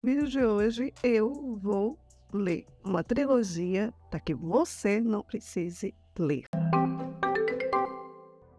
No vídeo de hoje eu vou ler uma trilogia para que você não precise ler.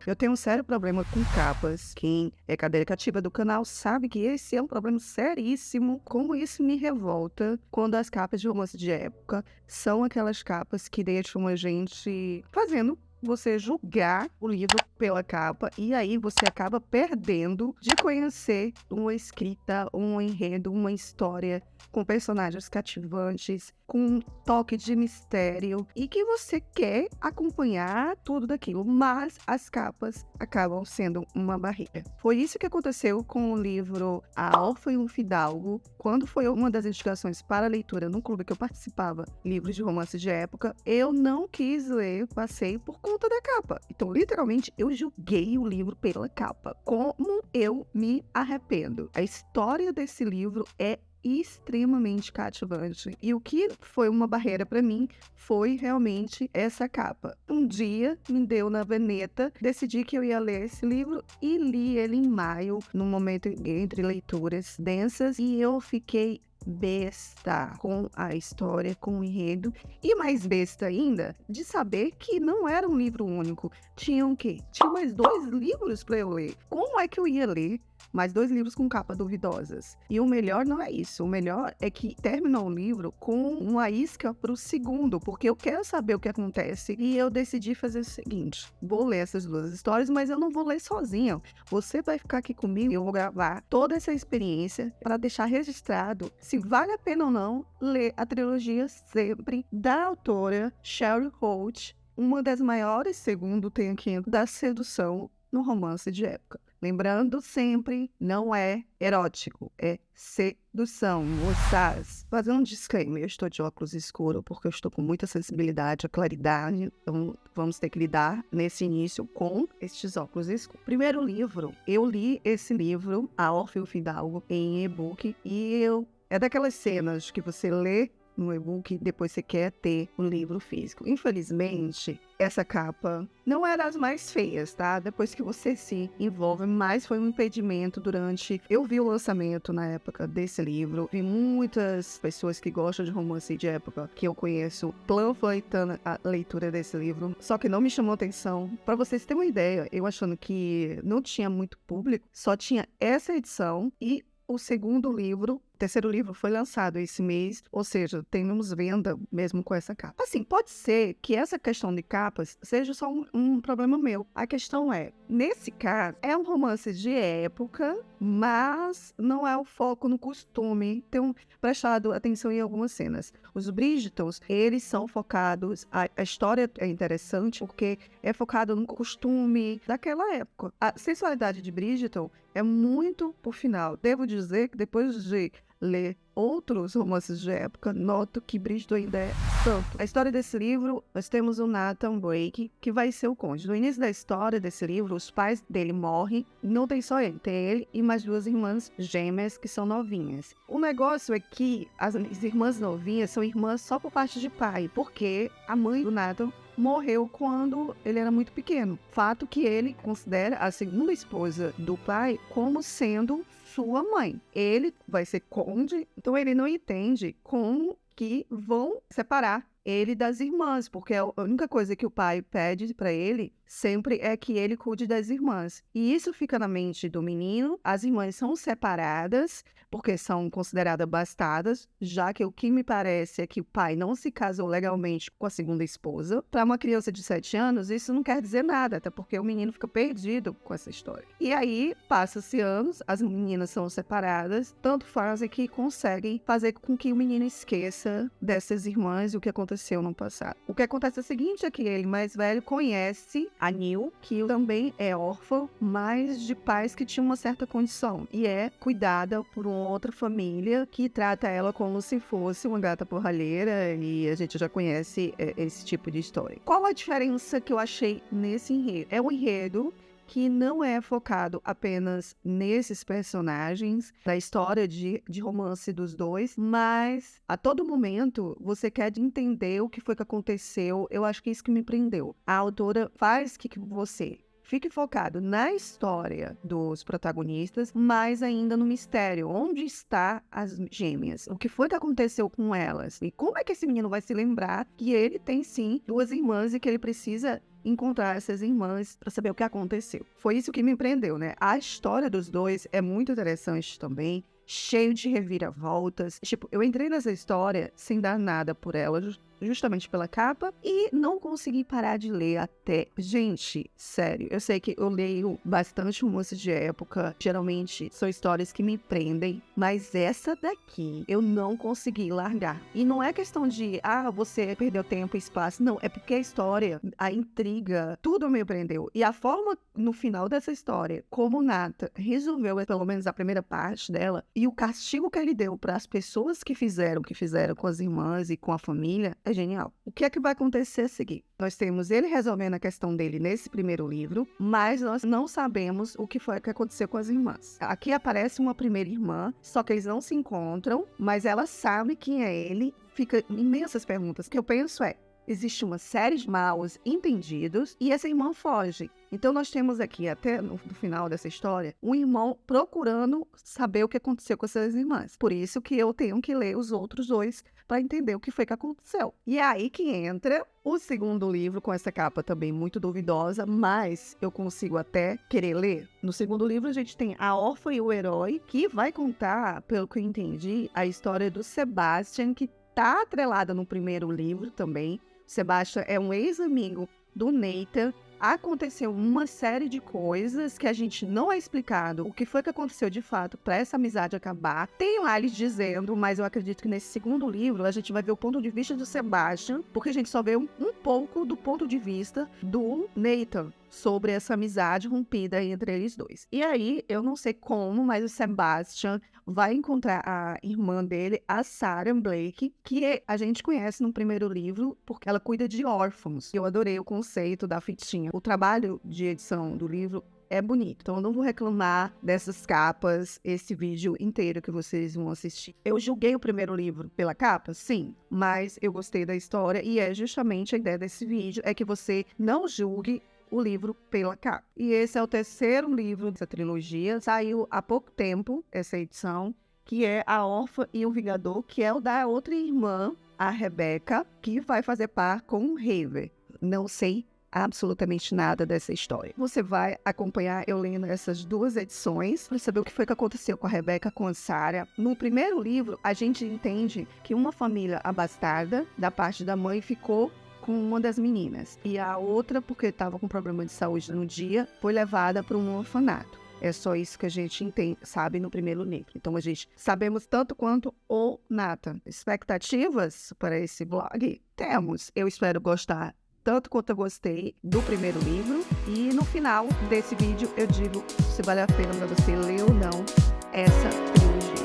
Eu tenho um sério problema com capas. Quem é cadeira cativa do canal sabe que esse é um problema seríssimo. Como isso me revolta quando as capas de romance de época são aquelas capas que deixam a gente fazendo você julgar o livro pela capa, e aí você acaba perdendo de conhecer uma escrita, um enredo, uma história com personagens cativantes, com um toque de mistério e que você quer acompanhar tudo daquilo, mas as capas acabam sendo uma barreira. Foi isso que aconteceu com o livro A Órfã e um Fidalgo, quando foi uma das indicações para leitura no clube que eu participava, livros de romance de época. Eu não quis ler, passei por conta da capa. Então, literalmente, eu julguei o livro pela capa. Como eu me arrependo. A história desse livro é extremamente cativante. E o que foi uma barreira para mim foi realmente essa capa. Um dia me deu na veneta, decidi que eu ia ler esse livro e li ele em maio, num momento entre leituras densas, e eu fiquei besta com a história, com o enredo, e mais besta ainda de saber que não era um livro único. Tinha o quê? Tinha mais 2 livros para eu ler. Como é que eu ia ler mais 2 livros com capa duvidosas? E o melhor não é isso. O melhor é que terminou o livro com uma isca para o segundo, porque eu quero saber o que acontece. E eu decidi fazer o seguinte: vou ler essas 2 histórias, mas eu não vou ler sozinha. Você vai ficar aqui comigo e eu vou gravar toda essa experiência para deixar registrado se vale a pena ou não ler a trilogia sempre da autora Cheryl Holt, uma das maiores, segundo tem aqui, da sedução no romance de época. Lembrando sempre, não é erótico, é sedução, moças. Fazendo um disclaimer, eu estou de óculos escuros porque eu estou com muita sensibilidade à claridade, então vamos ter que lidar nesse início com estes óculos escuros. Primeiro livro, eu li esse livro, A Órfã e o Fidalgo, em e-book, e é daquelas cenas que você lê no e-book e depois você quer ter o livro físico. Infelizmente, essa capa não é das mais feias, tá? Depois que você se envolve, mas foi um impedimento durante... Eu vi o lançamento na época desse livro, vi muitas pessoas que gostam de romance de época, que eu conheço, panfletando a leitura desse livro, só que não me chamou atenção. Para vocês terem uma ideia, eu achando que não tinha muito público, só tinha essa edição e o segundo livro, o terceiro livro foi lançado esse mês, ou seja, temos venda mesmo com essa capa. Assim, pode ser que essa questão de capas seja só um problema meu. A questão é, nesse caso, é um romance de época, mas não é o foco no costume. Tenho prestado atenção em algumas cenas. Os Bridgertons, eles são focados, a história é interessante porque é focado no costume daquela época. A sensualidade de Bridgerton é muito por final. Devo dizer que depois de ler outros romances de época, noto que Bridgerton ainda é santo. A história desse livro, nós temos o Nathan Drake, que vai ser o cônjuge. No início da história desse livro, os pais dele morrem, não tem só ele, tem ele e mais 2 irmãs gêmeas que são novinhas. O negócio é que as irmãs novinhas são irmãs só por parte de pai, porque a mãe do Nathan morreu quando ele era muito pequeno. Fato que ele considera a segunda esposa do pai como sendo sua mãe. Ele vai ser conde, então ele não entende como que vão separar ele das irmãs, porque a única coisa que o pai pede para ele sempre é que ele cuide das irmãs. E isso fica na mente do menino. As irmãs são separadas porque são consideradas bastardas, já que o que me parece é que o pai não se casou legalmente com a segunda esposa. Para uma criança de 7 anos, isso não quer dizer nada, até porque o menino fica perdido com essa história. E aí, passa-se anos, as meninas são separadas, tanto fazem que conseguem fazer com que o menino esqueça dessas irmãs e o que aconteceu no passado. O que acontece é o seguinte, é que ele mais velho conhece a Neil, que também é órfã, mas de pais que tinham uma certa condição, e é cuidada por uma outra família que trata ela como se fosse uma gata borralheira, e a gente já conhece esse tipo de história. Qual a diferença que eu achei nesse enredo? É um enredo que não é focado apenas nesses personagens, da história de romance dos dois, mas a todo momento você quer entender o que foi que aconteceu. Eu acho que é isso que me prendeu. A autora faz que você fique focado na história dos protagonistas, mas ainda no mistério. Onde está as gêmeas? O que foi que aconteceu com elas? E como é que esse menino vai se lembrar que ele tem sim 2 irmãs e que ele precisa encontrar essas irmãs para saber o que aconteceu? Foi isso que me prendeu, né? A história dos dois é muito interessante também, cheio de reviravoltas. Tipo, eu entrei nessa história sem dar nada por ela, justamente pela capa, e não consegui parar de ler até. Gente, sério, eu sei que eu leio bastante romance de época, geralmente são histórias que me prendem, mas essa daqui eu não consegui largar. E não é questão de, você perdeu tempo e espaço, não, é porque a história, a intriga, tudo me prendeu. E a forma, no final dessa história, como Nata resolveu, pelo menos a primeira parte dela, e o castigo que ele deu para as pessoas que fizeram o que fizeram com as irmãs e com a família, é genial. O que é que vai acontecer a seguir? Nós temos ele resolvendo a questão dele nesse primeiro livro, mas nós não sabemos o que foi que aconteceu com as irmãs. Aqui aparece uma primeira irmã, só que eles não se encontram, mas ela sabe quem é ele. Fica imensas perguntas. O que eu penso é, existe uma série de maus entendidos e essa irmã foge. Então nós temos aqui, até no final dessa história, um irmão procurando saber o que aconteceu com essas irmãs. Por isso que eu tenho que ler os outros 2 para entender o que foi que aconteceu. E é aí que entra o segundo livro, com essa capa também muito duvidosa, mas eu consigo até querer ler. No segundo livro a gente tem A Órfã e o Herói, que vai contar, pelo que eu entendi, a história do Sebastian, que está atrelada no primeiro livro também. Sebastian é um ex-amigo do Nathan. Aconteceu uma série de coisas que a gente não é explicado o que foi que aconteceu de fato para essa amizade acabar. Tem lá eles dizendo, mas eu acredito que nesse segundo livro a gente vai ver o ponto de vista do Sebastian, porque a gente só vê um pouco do ponto de vista do Nathan sobre essa amizade rompida entre eles dois. E aí, eu não sei como, mas o Sebastian vai encontrar a irmã dele, a Sarah Blake, que a gente conhece no primeiro livro, porque ela cuida de órfãos. Eu adorei o conceito da fitinha. O trabalho de edição do livro é bonito, então eu não vou reclamar dessas capas, esse vídeo inteiro que vocês vão assistir. Eu julguei o primeiro livro pela capa? Sim, mas eu gostei da história e é justamente a ideia desse vídeo, é que você não julgue o livro pela capa. E esse é o terceiro livro dessa trilogia, saiu há pouco tempo essa edição, que é A Órfã e o Vingador, que é o da outra irmã, a Rebecca, que vai fazer par com o Haver. Não sei absolutamente nada dessa história. Você vai acompanhar eu lendo essas 2 edições para saber o que foi que aconteceu com a Rebecca, com a Sarah. No primeiro livro, a gente entende que uma família abastarda, da parte da mãe, ficou com uma das meninas. E a outra, porque estava com problema de saúde no dia, foi levada para um orfanato. É só isso que a gente entende, sabe, no primeiro livro. Então, a gente sabemos tanto quanto o Nathan. Expectativas para esse blog? Temos. Eu espero gostar tanto quanto eu gostei do primeiro livro. E no final desse vídeo, eu digo se vale a pena para você ler ou não essa trilogia.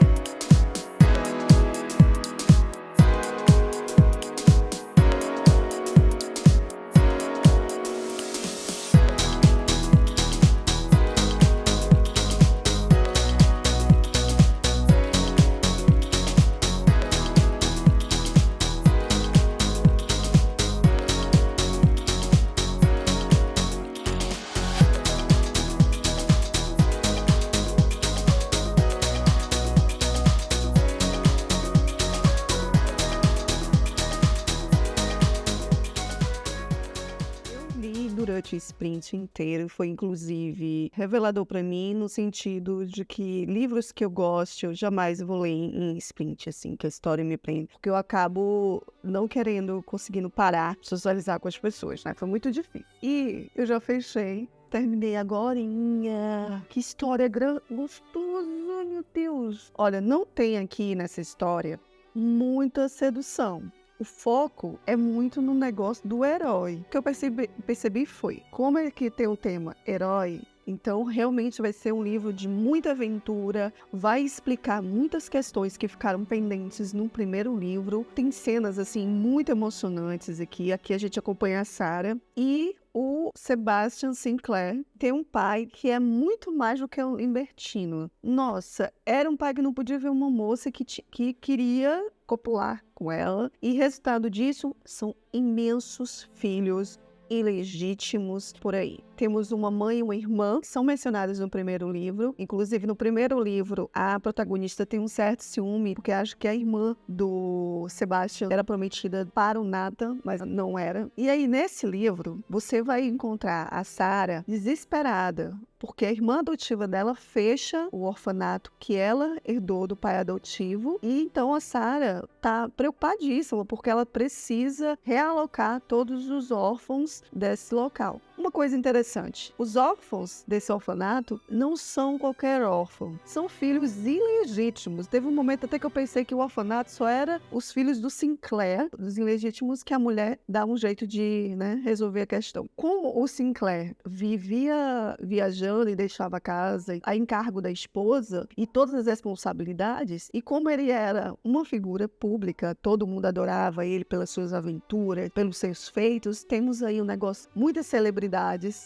Durante o sprint inteiro, foi inclusive revelador para mim no sentido de que livros que eu gosto, eu jamais vou ler em sprint, assim, que a história me prende, porque eu acabo não conseguindo parar de socializar com as pessoas, né? Foi muito difícil. E eu já fechei, terminei agorinha. Que história gostosa, meu Deus. Olha, não tem aqui nessa história muita sedução. O foco é muito no negócio do herói. O que eu percebi foi, como é que tem o tema herói, então realmente vai ser um livro de muita aventura, vai explicar muitas questões que ficaram pendentes no primeiro livro. Tem cenas assim muito emocionantes aqui a gente acompanha a Sarah e o Sebastian Sinclair tem um pai que é muito mais do que um libertino. Nossa, era um pai que não podia ver uma moça que queria copular com ela. E resultado disso são imensos filhos ilegítimos por aí. temos uma mãe e uma irmã, que são mencionadas no primeiro livro. Inclusive, no primeiro livro, a protagonista tem um certo ciúme, porque acha que a irmã do Sebastian era prometida para o Nathan, mas não era. E aí, nesse livro, você vai encontrar a Sarah desesperada, porque a irmã adotiva dela fecha o orfanato que ela herdou do pai adotivo. E então a Sarah tá preocupadíssima, porque ela precisa realocar todos os órfãos desse local. Uma coisa interessante, os órfãos desse orfanato não são qualquer órfão, são filhos ilegítimos. Teve um momento até que eu pensei que o orfanato só era os filhos do Sinclair, dos ilegítimos, que a mulher dá um jeito de, resolver a questão. Como o Sinclair vivia viajando e deixava a casa a encargo da esposa e todas as responsabilidades, e como ele era uma figura pública, todo mundo adorava ele pelas suas aventuras, pelos seus feitos, temos aí um negócio, muitas celebridades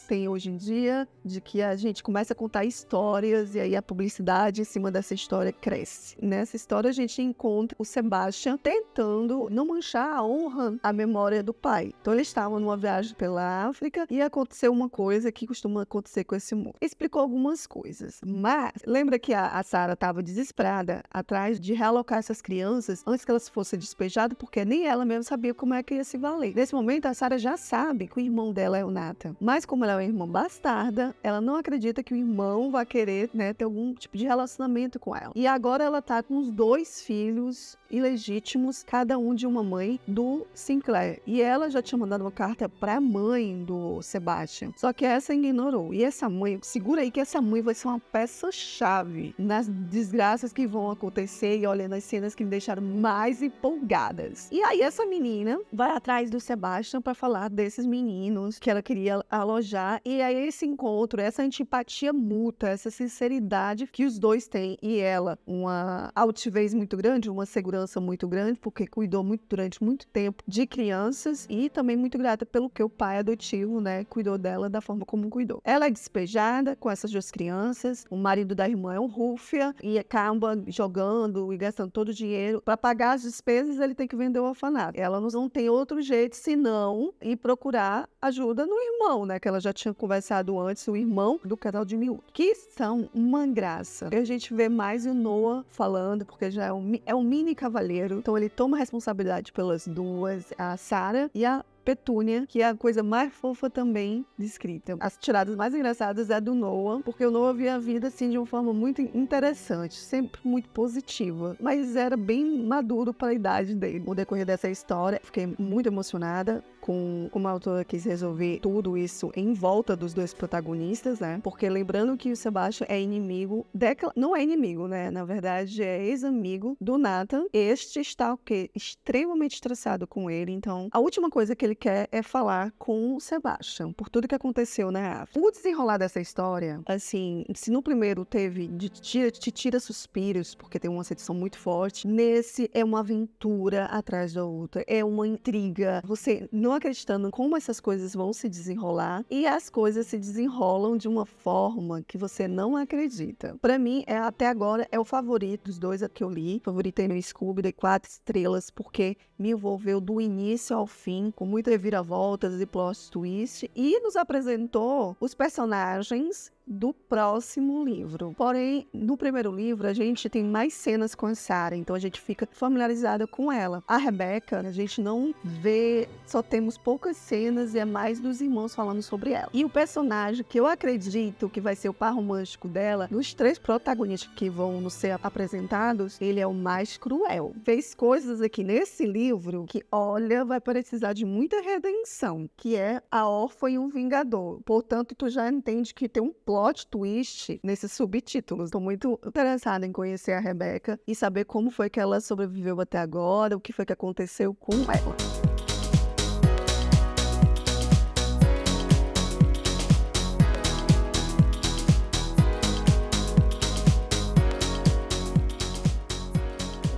tem hoje em dia, de que a gente começa a contar histórias e aí a publicidade em cima dessa história cresce. Nessa história a gente encontra o Sebastian tentando não manchar a honra, a memória do pai. Então eles estavam numa viagem pela África e aconteceu uma coisa que costuma acontecer com esse mundo. Explicou algumas coisas, mas lembra que a Sarah estava desesperada atrás de realocar essas crianças antes que elas fossem despejadas, porque nem ela mesma sabia como é que ia se valer. Nesse momento a Sarah já sabe que o irmão dela é o Nathan. Mas como ela é uma irmã bastarda, ela não acredita que o irmão vai querer, ter algum tipo de relacionamento com ela. E agora ela tá com os 2 filhos ilegítimos, cada um de uma mãe, do Sinclair. E ela já tinha mandado uma carta pra mãe do Sebastian. Só que essa ignorou. E essa mãe, segura aí que essa mãe vai ser uma peça-chave nas desgraças que vão acontecer e olha, nas cenas que me deixaram mais empolgadas. E aí essa menina vai atrás do Sebastian pra falar desses meninos que ela queria alojar. E aí esse encontro, essa antipatia mútua, essa sinceridade que os dois têm. E ela, uma altivez muito grande, uma segurança muito grande, porque cuidou durante muito tempo de crianças e também muito grata pelo que o pai adotivo, cuidou dela da forma como cuidou. Ela é despejada com essas 2 crianças, o marido da irmã é um rúfia e acaba jogando e gastando todo o dinheiro. Para pagar as despesas, ele tem que vender o orfanato. Ela não tem outro jeito senão ir procurar ajuda no irmão, que ela já tinha conversado antes, o irmão do casal de miúdo, que são uma graça. E a gente vê mais o Noah falando, porque já é um mini cavalheiro, então ele toma responsabilidade pelas 2, a Sarah e a Petúnia, que é a coisa mais fofa também descrita. As tiradas mais engraçadas é do Noah, porque o Noah via a vida assim de uma forma muito interessante, sempre muito positiva, mas era bem maduro para a idade dele. No decorrer dessa história, fiquei muito emocionada com como a autora quis resolver tudo isso em volta dos 2 protagonistas, porque lembrando que o Sebastian é inimigo, não é inimigo, na verdade é ex-amigo do Nathan. Este está extremamente estressado com ele, então a última coisa que ele quer é falar com o Sebastian, por tudo que aconteceu na África. O desenrolar dessa história, assim, se no primeiro teve te tira suspiros, porque tem uma sedução muito forte, nesse é uma aventura atrás da outra, é uma intriga, você não acreditando como essas coisas vão se desenrolar, e as coisas se desenrolam de uma forma que você não acredita. Pra mim, até agora, é o favorito dos 2 que eu li. Favorito aí no Scooby, dei 4 estrelas, porque me envolveu do início ao fim, com muitas reviravoltas e plot twist, e nos apresentou os personagens do próximo livro. Porém, no primeiro livro, a gente tem mais cenas com a Sarah, então a gente fica familiarizada com ela. A Rebecca, a gente não vê, só temos poucas cenas e é mais dos irmãos falando sobre ela. E o personagem que eu acredito que vai ser o par romântico dela, dos 3 protagonistas que vão nos ser apresentados, ele é o mais cruel. Fez coisas aqui nesse livro que, olha, vai precisar de muita redenção, que é a órfã e um vingador. Portanto, tu já entende que tem um plot twist nesses subtítulos. Estou muito interessada em conhecer a Rebecca e saber como foi que ela sobreviveu até agora, o que foi que aconteceu com ela.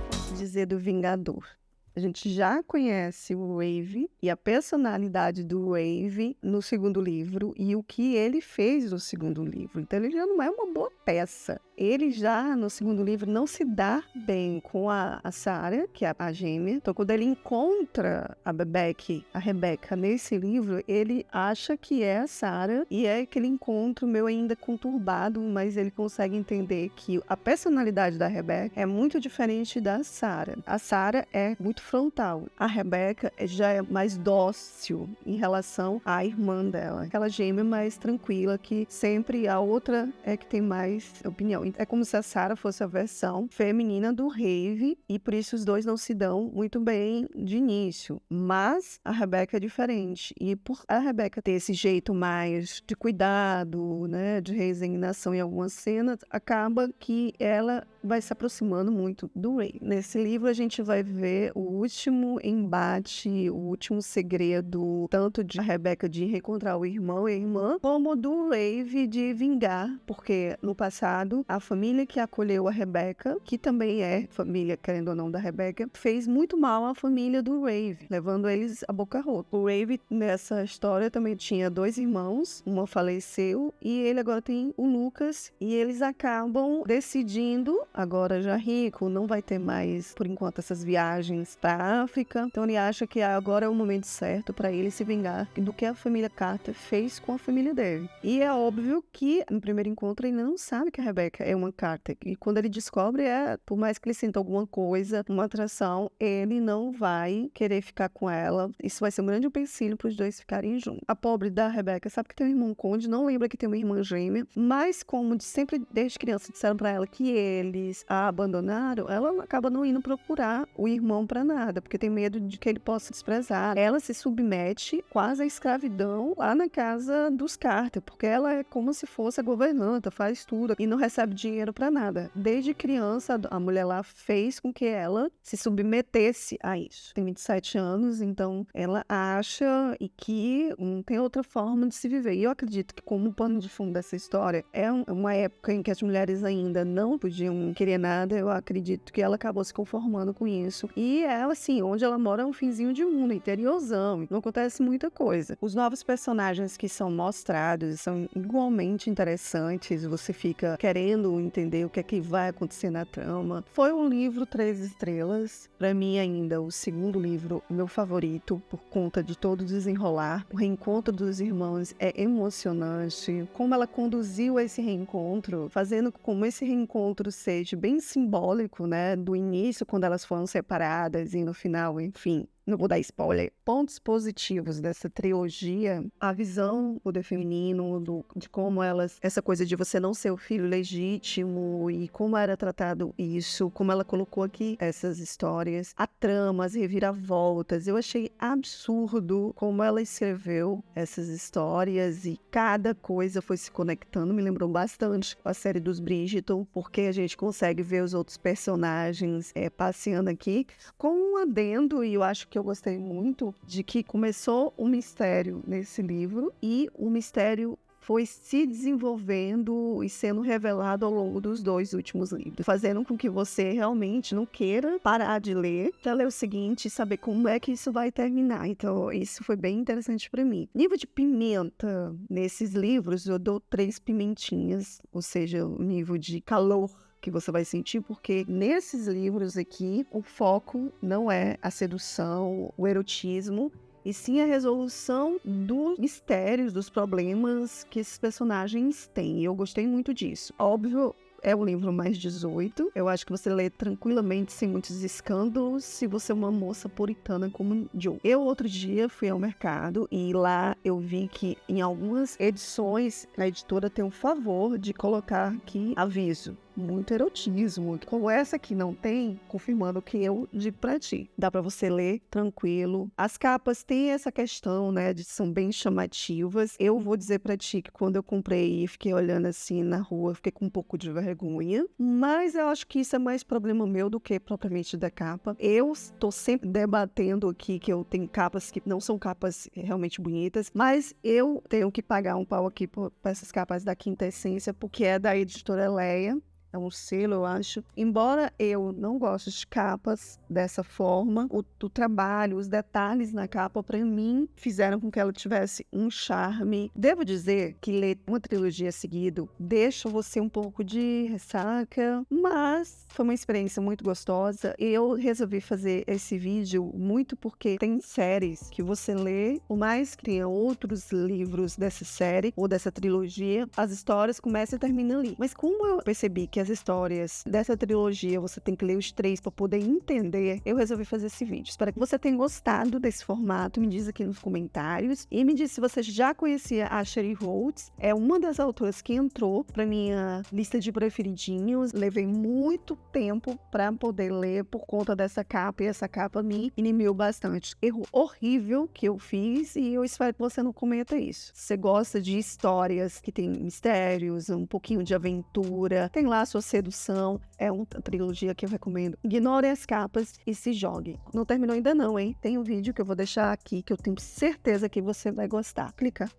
Posso dizer do Vingador. A gente já conhece o Wave e a personalidade do Wave no segundo livro e o que ele fez no segundo livro. Então ele já não é uma boa peça. ele já no segundo livro não se dá bem com a Sarah, que é a gêmea. Então, quando ele encontra a Rebecca nesse livro, ele acha que é a Sarah, e é aquele encontro meio ainda conturbado, mas ele consegue entender que a personalidade da Rebecca é muito diferente da Sarah. A Sarah é muito frontal, a Rebecca já é mais dócil em relação à irmã dela, aquela gêmea mais tranquila, que sempre a outra é que tem mais opinião. É como se a Sarah fosse a versão feminina do Rave, e por isso os dois não se dão muito bem de início. Mas a Rebecca é diferente, e por a Rebecca ter esse jeito mais de cuidado, né, de resignação em algumas cenas, acaba que ela vai se aproximando muito do Ray. Nesse livro a gente vai ver o último embate, o último segredo, tanto de Rebecca de reencontrar o irmão e a irmã, como do Rave de vingar, porque no passado a família que acolheu a Rebecca, que também é família, querendo ou não, da Rebecca, fez muito mal à família do Rave, levando eles à boca rota. O Rave nessa história também tinha 2 irmãos, uma faleceu e ele agora tem o Lucas, e eles acabam decidindo, agora já rico, não vai ter mais por enquanto essas viagens para África, então ele acha que agora é o momento certo para ele se vingar do que a família Carter fez com a família dele. E é óbvio que no primeiro encontro ele não sabe que a Rebecca é uma Carter, e quando ele descobre, por mais que ele sinta alguma coisa, uma atração, ele não vai querer ficar com ela. Isso vai ser um grande empecilho para os dois ficarem juntos. A pobre da Rebecca sabe que tem um irmão conde, não lembra que tem uma irmã gêmea, mas como sempre desde criança disseram para ela que eles a abandonaram, ela acaba não indo procurar o irmão para nada, porque tem medo de que ele possa desprezar. Ela se submete quase à escravidão lá na casa dos Carter, porque ela é como se fosse a governanta, faz tudo e não recebe dinheiro para nada. Desde criança, a mulher lá fez com que ela se submetesse a isso. Tem 27 anos, então ela acha e que não tem outra forma de se viver. E eu acredito que, como pano de fundo dessa história, é uma época em que as mulheres ainda não podiam querer nada. Eu acredito que ela acabou se conformando com isso. E ela, assim, onde ela mora é um finzinho de mundo, interiorzão, não acontece muita coisa. Os novos personagens que são mostrados são igualmente interessantes, você fica querendo entender o que é que vai acontecer na trama. Foi um livro 3 estrelas, pra mim ainda o segundo livro, meu favorito, por conta de todo o desenrolar. O reencontro dos irmãos é emocionante, como ela conduziu esse reencontro, fazendo com que esse reencontro seja bem simbólico, né, do início, quando elas foram separadas, e no final, enfim. Não vou dar spoiler. Pontos positivos dessa trilogia, a visão do poder feminino, de como elas, essa coisa de você não ser o filho legítimo e como era tratado isso, como ela colocou aqui essas histórias, a trama, as reviravoltas. Eu achei absurdo como ela escreveu essas histórias e cada coisa foi se conectando. Me lembrou bastante a série dos Bridgerton, porque a gente consegue ver os outros personagens passeando aqui com um adendo, e eu acho que eu gostei muito de que começou um mistério nesse livro e o mistério foi se desenvolvendo e sendo revelado ao longo dos 2 últimos livros, fazendo com que você realmente não queira parar de ler para ler o seguinte e saber como é que isso vai terminar. Então, isso foi bem interessante para mim. Nível de pimenta nesses livros, eu dou 3 pimentinhas, ou seja, o nível de calor que você vai sentir, porque nesses livros aqui o foco não é a sedução, o erotismo, e sim a resolução dos mistérios, dos problemas que esses personagens têm. E eu gostei muito disso. Óbvio, é um livro mais 18. Eu acho que você lê tranquilamente, sem muitos escândalos, se você é uma moça puritana como Joe. Eu, outro dia, fui ao mercado e lá eu vi que em algumas edições a editora tem um favor de colocar aqui aviso. Muito erotismo. Como essa aqui não tem, confirmando o que eu digo pra ti. Dá pra você ler tranquilo. As capas têm essa questão, né, de são bem chamativas. Eu vou dizer pra ti que quando eu comprei e fiquei olhando assim na rua, fiquei com um pouco de vergonha. Mas eu acho que isso é mais problema meu do que propriamente da capa. Eu estou sempre debatendo aqui que eu tenho capas que não são capas realmente bonitas, mas eu tenho que pagar um pau aqui por essas capas da Quinta Essência, porque é da editora Leia. é um selo, eu acho. Embora eu não goste de capas dessa forma, o trabalho, os detalhes na capa, para mim, fizeram com que ela tivesse um charme. Devo dizer que ler uma trilogia seguido deixa você um pouco de ressaca, mas foi uma experiência muito gostosa. E eu resolvi fazer esse vídeo muito porque tem séries que você lê, por mais que tenha outros livros dessa série ou dessa trilogia, as histórias começam e terminam ali. Mas como eu percebi que as histórias dessa trilogia você tem que ler os 3 para poder entender, eu resolvi fazer esse vídeo. Espero que você tenha gostado desse formato. Me diz aqui nos comentários e me diz se você já conhecia a Sherry Rhodes. É uma das autoras que entrou para minha lista de preferidinhos. Levei muito tempo para poder ler por conta dessa capa, e essa capa me inimiu bastante. Erro horrível que eu fiz e eu espero que você não cometa isso. Se você gosta de histórias que tem mistérios, um pouquinho de aventura, tem lá a sua sedução, é uma trilogia que eu recomendo. Ignore as capas e se jogue. Não terminou ainda não, hein? Tem um vídeo que eu vou deixar aqui que eu tenho certeza que você vai gostar. Clica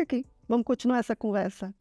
aqui. Vamos continuar essa conversa.